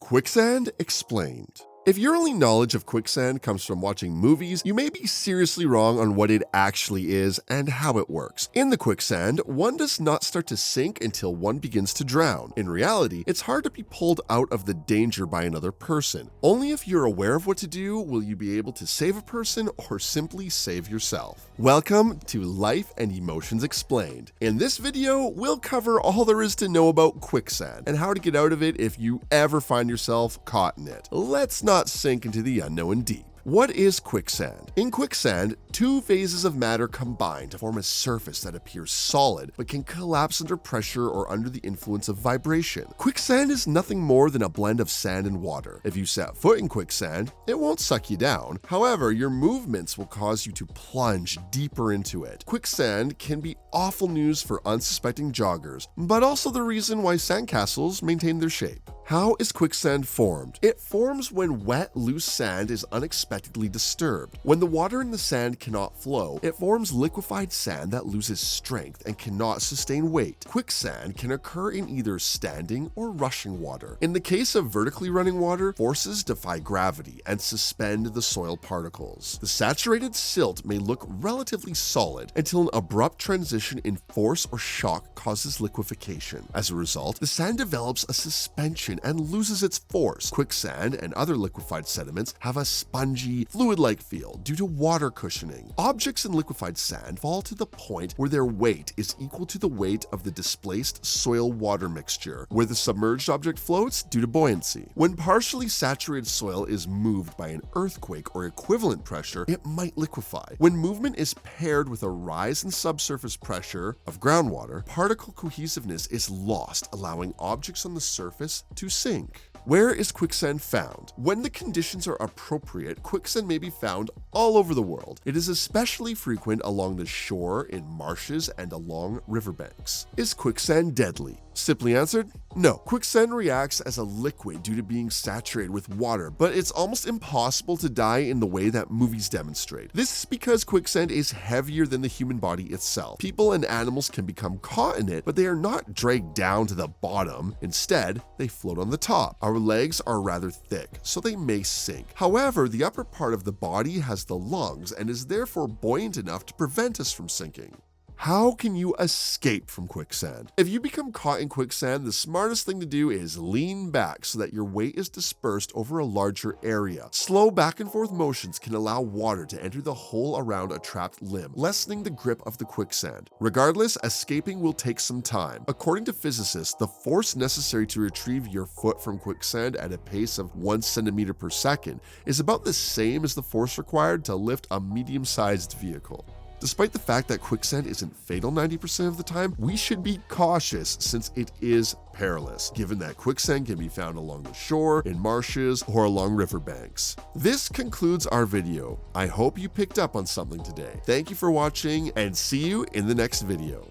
Quicksand Explained. If your only knowledge of quicksand comes from watching movies, you may be seriously wrong on what it actually is and how it works. In the quicksand, one does not start to sink until one begins to drown. In reality, it's hard to be pulled out of the danger by another person. Only if you're aware of what to do will you be able to save a person or simply save yourself. Welcome to Life and Emotions Explained. In this video, we'll cover all there is to know about quicksand and how to get out of it if you ever find yourself caught in it. Let's not sink into the unknown deep. What is quicksand? In quicksand, two phases of matter combine to form a surface that appears solid but can collapse under pressure or under the influence of vibration. Quicksand is nothing more than a blend of sand and water. If you set foot in quicksand, it won't suck you down. However, your movements will cause you to plunge deeper into it. Quicksand can be awful news for unsuspecting joggers, but also the reason why sandcastles maintain their shape. How is quicksand formed? It forms when wet, loose sand is unexpectedly disturbed. When the water in the sand cannot flow, it forms liquefied sand that loses strength and cannot sustain weight. Quicksand can occur in either standing or rushing water. In the case of vertically running water, forces defy gravity and suspend the soil particles. The saturated silt may look relatively solid until an abrupt transition in force or shock causes liquefaction. As a result, the sand develops a suspension and loses its force. Quicksand and other liquefied sediments have a spongy, fluid-like feel due to water cushioning. Objects in liquefied sand fall to the point where their weight is equal to the weight of the displaced soil-water mixture, where the submerged object floats due to buoyancy. When partially saturated soil is moved by an earthquake or equivalent pressure, it might liquefy. When movement is paired with a rise in subsurface pressure of groundwater, particle cohesiveness is lost, allowing objects on the surface to sink. Where is quicksand found? When the conditions are appropriate, quicksand may be found all over the world. It is especially frequent along the shore, in marshes, and along riverbanks. Is quicksand deadly? Simply answered, no. Quicksand reacts as a liquid due to being saturated with water, but it's almost impossible to die in the way that movies demonstrate. This is because quicksand is heavier than the human body itself. People and animals can become caught in it, but they are not dragged down to the bottom. Instead, they float on the top. Our legs are rather thick, so they may sink. However, the upper part of the body has the lungs and is therefore buoyant enough to prevent us from sinking. How can you escape from quicksand? If you become caught in quicksand, the smartest thing to do is lean back so that your weight is dispersed over a larger area. Slow back and forth motions can allow water to enter the hole around a trapped limb, lessening the grip of the quicksand. Regardless, escaping will take some time. According to physicists, the force necessary to retrieve your foot from quicksand at a pace of 1 centimeter per second is about the same as the force required to lift a medium-sized vehicle. Despite the fact that quicksand isn't fatal 90% of the time, we should be cautious since it is perilous, given that quicksand can be found along the shore, in marshes, or along riverbanks. This concludes our video. I hope you picked up on something today. Thank you for watching, and see you in the next video.